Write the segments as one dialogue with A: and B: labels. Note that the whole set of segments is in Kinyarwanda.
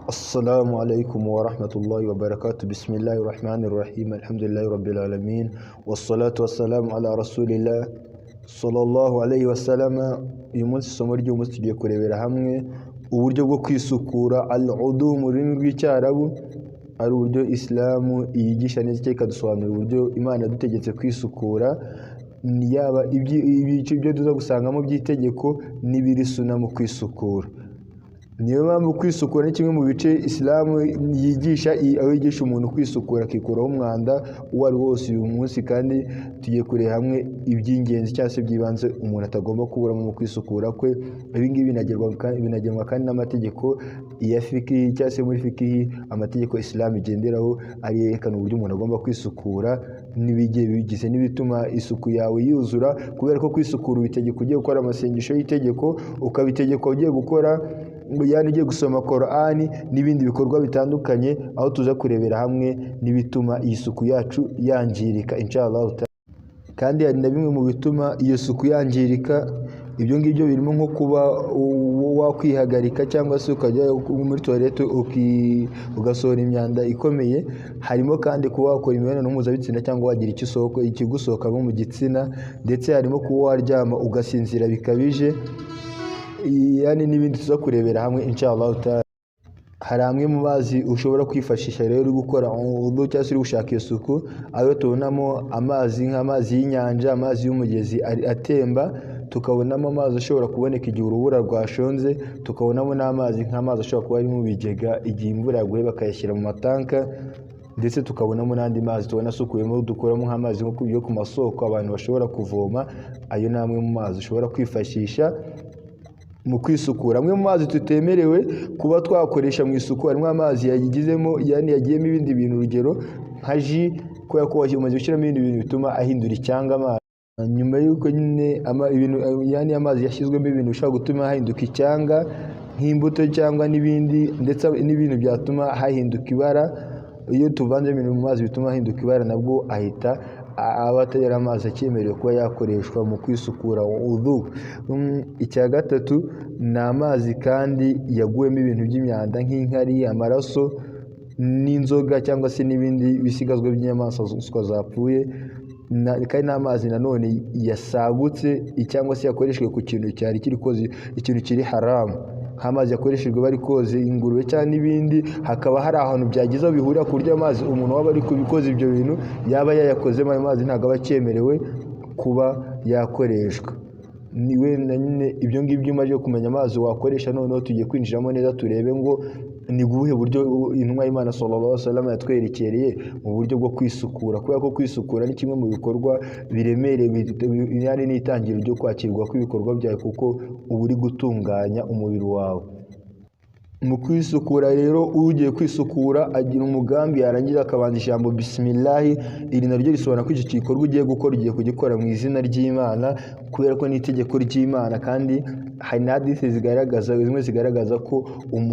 A: السلام عليكم ورحمة الله وبركاته. بسم الله الرحمن الرحيم. الحمد لله رب العالمين، والصلاة والسلام على رسول الله صلى الله عليه وسلم. uyu munsi isomo ry'umunsi tugiye kurebera hamwe uburyo bwo kwisukura al-udu mu rurimi rw'icyarabu, ari uburyo Islamu yigisha neza ikadusobanurira uburyo Imana yadutegetse kwisukura, yaba ibice byo tuza gusangamo by'itegeko n'ibiri suna mu kwisukura. Niyo mpamvu kwisukura ni kimwe mu bice Islamu yigisha, aho yigisha umuntu kwisukura akikuraho umwanda uwo ari wose uyu munsi, kandi tugiye kureba hamwe iby'ingenzi cyangwa se by'ibanze umuntu atagomba kuburamo mu kwisukura kwe. Ibi ngibi binagenwa kandi n'amategeko ya fikihi cyangwa se muri fikihi amategeko Islamu igenderaho, ari yerekana uburyo umuntu agomba kwisukura n'ibigiye bigize n'ibituma isuku yawe yuzura. Kubera ko kwisukura ubitegeka ugiye gukora amasengesho y'itegeko, ukabitegeka ugiye gukora yani ugiye gusoma Qur'ani n'ibindi bikorwa bitandukanye, aho tuza kurebera hamwe n'ibituma iyi suku yacu yangirika inshallah. Kandi hari na bimwe mu bituma iyo suku yangirika. Ibyo ngibyo birimo nko kuba wakwihagarika cyangwa se ukajya muri toilette ugasohora imyanda ikomeye. Harimo kandi kuba wakora imibonano mpuzabitsina cyangwa wagira ikigusohokamo mu gitsina, ndetse harimo kuba waryama ugasinzira bikabije, yani n'ibindi tuza kurebera hamwe inshallah. Hari amwe mu mazi ushobora kwifashisha rero uri gukora udu cyangwa se uri gushaka iyo suku, ayo tubonamo amazi nk'amazi y'inyanja, amazi y'umugezi atemba, tukabonamo amazi ashobora kuboneka igihe urubura rwashonze, tukabonamo n'amazi nk'amazi ashobora kuba ari mu bigega igihe imvura yaguye bakayashyira mu matanka, ndetse tukabonamo n'andi mazi tubona asukuyemo dukuramo nk'amazi yo ku masoko abantu bashobora kuvoma. Ayo ni amwe mu mazi ushobora kwifashisha mu kwisukura. Amwe mu mazi tutemerewe kuba twakoresha mu isuku harimo amazi yagizemo yagiyemo ibindi bintu, urugero nka ji, kubera ko umaze gushyiramo ibindi bintu bituma ahindura icyanga amazi. Nyuma y'uko nyine amazi yashyizwemo ibintu bishobora gutuma hahinduka icyanga nk'imbuto cyangwa n'ibindi, ndetse n'ibintu byatuma hahinduka ibara. Iyo tuvanze ibintu mu mazi bituma hahinduka ibara, nabwo ahita aba atari amazi akemerewe kuba yakoreshwa mu kwisukura wudu. Icya gatatu ni amazi kandi yaguwemo ibintu by'imyanda nk'inkari, amaraso n'inzoga cyangwa se n'ibindi bisigazwa by'inyamaswa zapfuye. Kandi n'amazi nanone yasagutse cyangwa se yakoreshejwe ku kintu cyari ikintu kiri haramu, nk'amazi yakoreshejwe bari koza ingurube cyangwa n'ibindi, hakaba hari ahantu byagize aho bihurira ku buryo amazi umuntu waba ari kubikoza ibyo bintu yaba yayakozemo, ayo mazi ntabwo aba akemerewe kuba yakoreshwa. Ni wenda nyine ibyo ngibyo umaze kumenya amazi wakoresha, noneho tugiye kwinjiramo neza turebe ngo ni ubuhe buryo intumwa y'Imana sallallahu alaihi wasallam yatwerekereye mu buryo bwo kwisukura. Kubera ko kwisukura ni kimwe mu bikorwa biremereye, yani n'itangiriro ryo kwakirwa kw'ibikorwa byawe, kuko uba uri gutunganya umubiri wawe. Mu kwisukura rero, ugiye kwisukura agira umugambi, yarangiza akabanza ijambo bismillah. Iri naryo risobanura ko icyo gikorwa ugiye gukora ugiye kugikora mu izina ry'Imana, kubera ko ni itegeko ry'Imana. Kandi hari na hadisi zimwe zigaragaza ko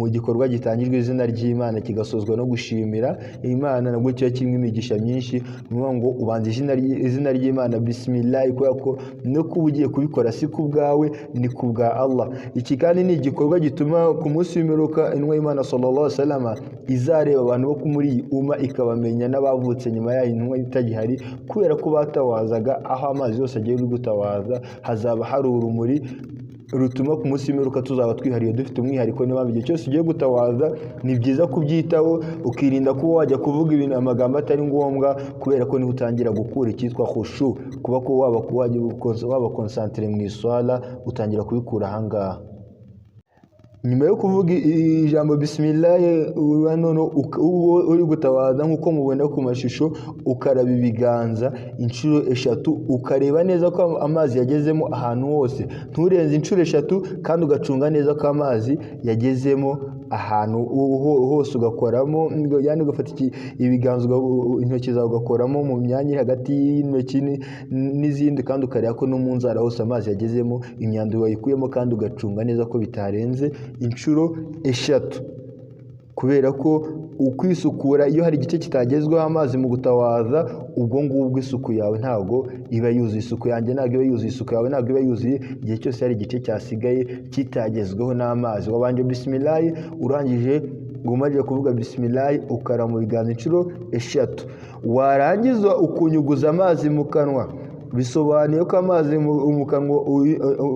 A: igikorwa gitangijwe izina ry'Imana kigasozwa no gushimira Imana, nabwo kiba kirimo imigisha myinshi. Ni ukuvuga ngo ubanza izina ry'Imana bismillah, kubera ko no kuba ugiye kubikora si ku bwawe, ni ku bwa Allah. Iki kandi ni igikorwa gituma ku munsi w'imperuka intumwa y'Imana sallallahu alaihi wasallam izareba abantu bo muri iyi umma, ikabamenya n'abavutse nyuma yayo intumwa itagihari, kubera ko batawazaga aho amazi yose agiye gutawaza hazaba hari urumuri rutuma ku munsi w'imperuka tuzaba twihariye, dufite umwihariko. Niyo mpamvu igihe cyose ugiye gutawaza ni byiza kubyitaho, ukirinda kuba wajya kuvuga ibintu amagambo atari ngombwa, kubera ko niho utangira gukura icyitwa khushu, kuba ko waba concentré mu iswala, utangira kubikura ahangaha. Nyuma yo kuvuga ijambo bismillah, uri gutawaza nk'uko mubona ku mashusho, ukaraba ibiganza inshuro 3, ukareba neza ko amazi yagezemo ahantu hose, nturenze inshuro 3, kandi ugacunga neza ko amazi yagezemo ahantu hose. Ugakoramo, yani ugafata ibiganza, intoki zawe ugakoramo mu myanya iri hagati y'intoki n'izindi, kandi ukareba ko no mu nzara hose amazi yagezemo, imyanda wayikuyemo, kandi ugacunga neza ko bitarenze inshuro 3. Kubera ko ukwisukura, iyo hari igice kitagezweho amazi mu gutawaza, ubwo ngubwo isuku yawe ntabwo iba yuzuye. Isuku yanjye ntabwo iba yuzuye, isuku yawe ntabwo iba yuzuye igihe cyose hari igice cyasigaye kitagezweho n'amazi. Wabanje bismillah, urangije umaze kuvuga bismillah ukara mu biganza inshuro eshatu warangiza ukunyuguza amazi mu kanwa bisobanuye ko amazi mu kanwa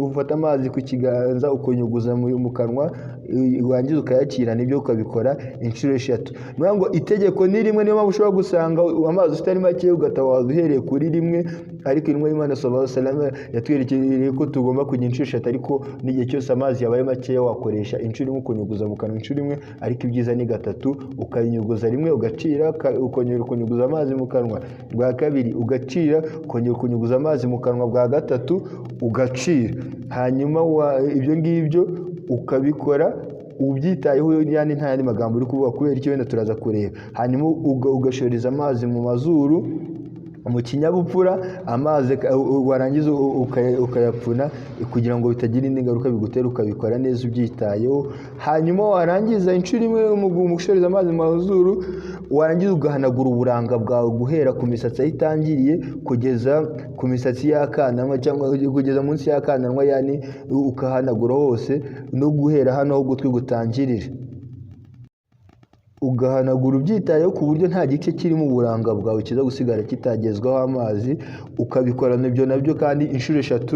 A: ufata amazi ku kiganza ukunyuguza mu kanwa wangiza ukayakira nibyo ukabikora inshuro eshatu ngo itegeko ni rimwe niyo mpamvu ushobora gusanga amazi utari make ugatawaza uhereye kuri rimwe ariko intumwa y'Imana sallallahu alaihi wasallam yatwerekeye ko tugomba kujya inshuro eshatu ariko n'igihe cyose amazi yabaye make wakoresha inshuro imwe ukunyuguza mu kanwa inshuro imwe ariko ibyiza ni gatatu ukayinyuguza rimwe ugacira ukongera ukunyuguza amazi mu kanwa bwa kabiri ugacira ukongera ukunyuguza amazi mu kanwa bwa gatatu ugacira hanyuma ibyo ngibyo ukabikora ubyitayeho yani nta yandi magambo uri kuvuga kubera icyo wenda turaza kureba hanyuma ugashoreza amazi mu mazuru mu kinyabupfura amazi warangiza ukayapfuna kugira ngo bitagira indi ngaruka bigutera ukabikora neza ubyitayeho hanyuma warangiza inshuro imwe mu gushoreza amazi mu mazuru warangiza ugahanagura uburanga bwawe guhera ku misatsi aho itangiriye kugeza ku misatsi y'akananwa cyangwa kugeza munsi y'akananwa yani ukahanagura hose no guhera hano aho gutwi gutangirira ugahanagura ubyitayeho ku buryo nta gice kiri mu buranga bwawe kiza gusigara kitagezwaho amazi ukabikorana ibyo nabyo kandi inshuro eshatu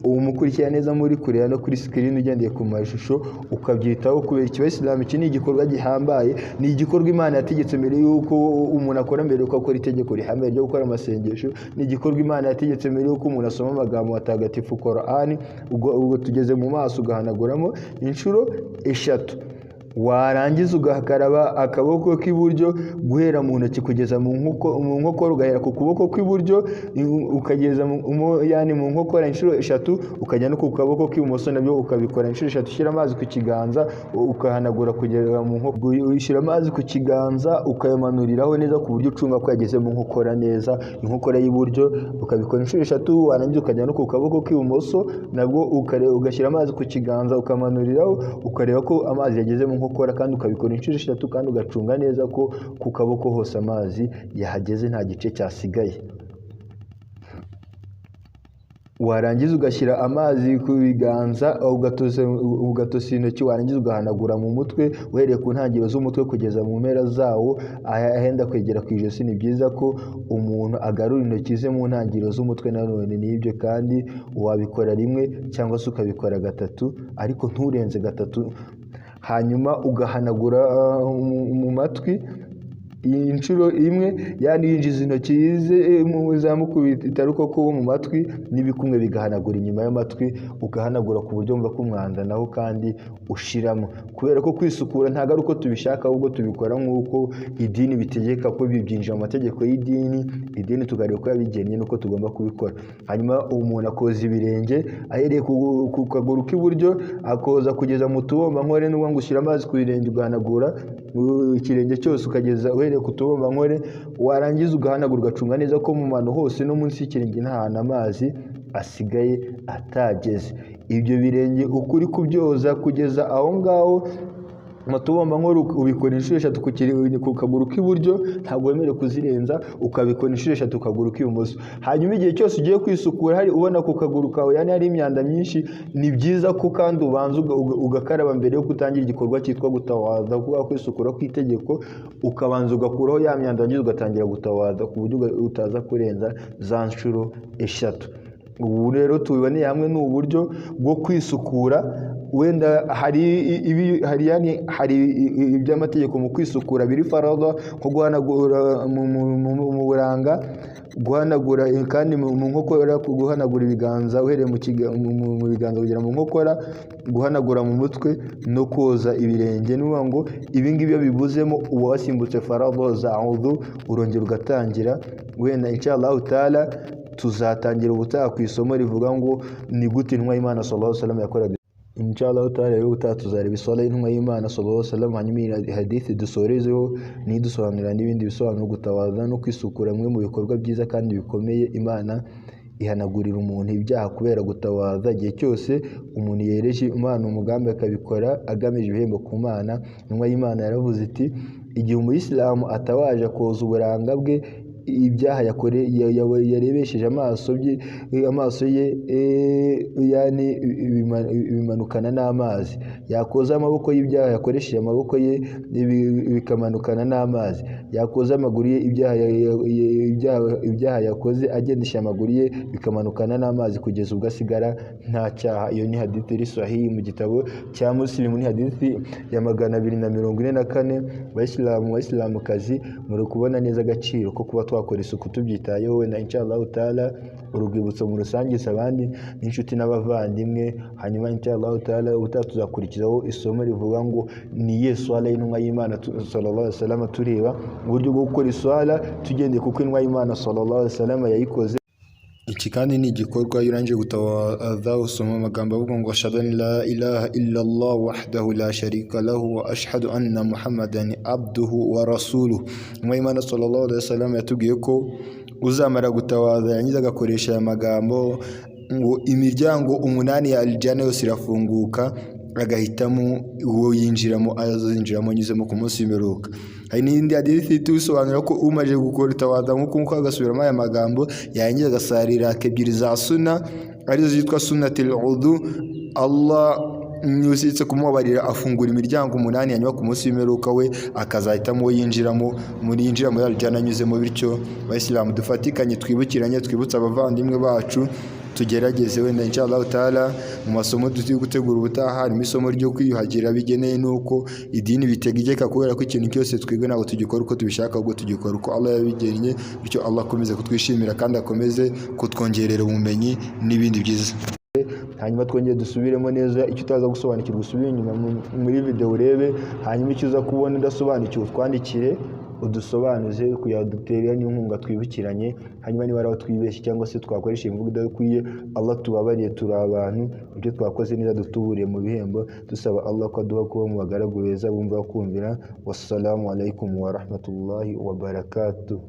A: umukurikira neza muri kureba no kuri screen ugendeye ku mashusho ukabyitaho kubera Islamu iki ni igikorwa gihambaye ni igikorwa Imana yategetse mbere yuko umuntu akora mbere yuko akora itegeko rihambaye ryo gukora amasengesho ni igikorwa Imana yategetse mbere yuko umuntu asoma amagambo matagatifu Qur'an ubwo tugeze mu maso ugahanaguramo inshuro eshatu warangiza ugakaraba akaboko k'iburyo guhera mu ntoki kugeza mu nkokora ugahera ku kuboko kw'iburyo ukageza yani mu nkokora inshuro eshatu ukajya no ku kaboko k'ibumoso nabyo ukabikora inshuro eshatu ushyira amazi ku kiganza ukahanagura kugera mu nkokora ushyira amazi ku kiganza ukayamanuriraho neza ku buryo ucunga ko yageze mu nkokora neza inkokora y'iburyo ukabikora inshuro eshatu warangiza ukajya no ku kaboko k'ibumoso nabwo ugashyira amazi ku kiganza ukamanuriraho ukareba ko amazi yageze mu nkokora kandi ukabikora inshuro eshatu kandi ugacunga neza ko ku kaboko hose amazi yahageze nta gice cyasigaye warangiza ugashyira amazi ku biganza ugatosa intoki warangiza ugahanagura mu mutwe uhereye ku ntangiriro z'umutwe kugeza mu mpera zawo ahenda kwegera ku ijosi ni byiza ko umuntu agarura intoki ze mu ntangiriro z'umutwe nanone n'ibyo kandi wabikora rimwe cyangwa se ukabikora gatatu ariko nturenze gatatu hanyuma ugahanagura mu matwi inshuro imwe yani yinjiza intoki ze mu zamukubita uko mu matwi n'ibikumwe bigahanagura inyuma y'amatwi ugahanagura ku buryo mva ko umwanda naho kandi ushiramo kubera ko kwisukura ntago ari uko tubishaka ahubwo tubikora nk'uko idini bitegeka ko bibyinjira mu mategeko y'idini tugareba ko yabigennye nuko tugomba kubikora hanyuma umuntu akoza ibirenge ahereye ku kaguru k'iburyo akoza kugeza mu tubomba nkore n'ubwo ngo ushyira amazi ku birenge ugahanagura ikirenge cyose ukageza uhereye ku tubomba nkore warangiza ugahanagura ugacunga neza ko mu mano hose no munsi y'ikirenge nta hantu amazi asigaye atageze ibyo birenge ukuri kubyoza kugeza aho ngaho matubomba nkore ubikora inshuro eshatu ku kaguru k'iburyo ntabwo wemerewe kuzirenza ukabikora inshuro eshatu ku kaguru k'ibumoso hanyuma igihe cyose ugiye kwisukura hari ubona ku kaguru kawe yani hari imyanda myinshi ni byiza ko kandi ubanza ugakaraba mbere yo gutangira igikorwa cyitwa gutawaza kuko kwisukura kw'itegeko ukabanza ugakuraho ya myanda wangiza ugatangira gutawaza ku buryo utaza kurenza za nshuro eshatu ubu rero tubiboneye hamwe n'uburyo bwo kwisukura wenda hari iby'amategeko mu kwisukura biri faradha nko guhanagura mu buranga guhanagura kandi mu nkokora guhanagura ibiganza uhereye mu biganza kugera mu nkokora guhanagura mu mutwe no koza ibirenge n'uvuga ngo ibi ngibi iyo bibuzemo uba wasimbutse faradha za udhu urongera ugatangira wenda inshallah taala tuzatangira ubutaha ku isomo rivuga ngo ni gute intumwa y'Imana sallallahu alaihi wasallam yakoraga inshallah taala rero ubutaha tuzareba iswala y'intumwa y'Imana sallallahu alaihi wasallam hanyuma hadith dusorezeho nidusobanurira n'ibindi bisobanuro gutawaza no kwisukura mwe mu bikorwa byiza kandi bikomeye Imana ihanagurira umuntu ibyaha kubera gutawaza igihe cyose umuntu yereje Imana umugambi akabikora agamije ibihembo ku Mana intumwa y'Imana yaravuze iti igihe umuyisilamu atawaje koza uburanga bwe ibyaha yarebesheje amaso ye yani bimanukana n'amazi, yakoza amaboko y'ibyaha yakoresheje amaboko ye bikamanukana n'amazi, yakoza amaguru ye ibyaha yakoze agendesha amaguru ye bikamanukana n'amazi kugeza ubwo asigara nta cyaha. Iyo ni hadithi iri sahihi mu gitabo cya Muslim, ni hadithi ya 244. Bayisilamukazi muri kubona neza agaciro ko kuba twakora isuku tubyitayeho, wenda inshallah taala urugwibutso mu rusangiza abandi n'inshuti n'abavandimwe. Hanyuma inshallah taala utatuzakurikizaho isomo rivuga ngo ni Yesu swala y'intumwa y'Imana sallallahu alaihi wasallam, tureba uburyo bwo gukora iswala tugendeye kuko intumwa y'Imana sallallahu alaihi wasallam yayikoze. Iki kandi ni igikorwa iyo urangije gutawadha usoma amagambo avuga ngo ashhadu an la ilaha illa Allah wahdahu la sharika lahu wa ashhadu anna Muhammadan abduhu wa rasuluhu. Intumwa y'Imana sallallahu alaihi wasallam yatubwiye ko uzamara gutawadha yangiza agakoresha aya magambo ngo imiryango 8 ya aljana yose irafunguka, agahitamo uwo yinjiramo azinjiramo anyuzemo ku munsi w'imperuka. Hari n'indi hadithi tusobanura ko umaje gukora tawadha nk'uko agasubiramo aya magambo yangiza agasarira ebyiri za sunna arizo zitwa sunnatul wudu, Allah nyusitse kumubabarira afungura imiryango 8 yanywa ku munsi w'imperuka we akazahitamo yinjiramo muri aljana anyuzemo. Bityo Bayisilamu dufatikanye twibukiranye twibutsa abavandimwe bacu tugerageze wenda inshallah taala mu masomo tugiye gutegura ubutaha harimo isomo ryo kwiyuhagira bigeneye nuko idini bitegeka, kubera ko ikintu cyose twigwe ntabwo tugikora uko tubishaka ahubwo tugikora uko Allah yabigennye. Bityo Allah akomeze kutwishimira kandi akomeze kutwongerera ubumenyi n'ibindi byiza. Hanyuma twongeye dusubiremo neza icyo utaza gusobanukirwa usubire inyuma muri video urebe, hanyuma icyo uza kubona udasobanukiwe utwandikire udusobanuze kugira dutere n'inkunga twibukiranye. Hanyuma niba araho twibeshye cyangwa se twakoresha imvugo idakwiye, Allah tubabariye, turi abantu, ibyo twakoze neza dutuburiye mu bihembo, dusaba Allah ko aduha kuba mu bagaragu beza bumva kumvira. Wassalamu alaikum wa rahmatullahi wa barakatuh.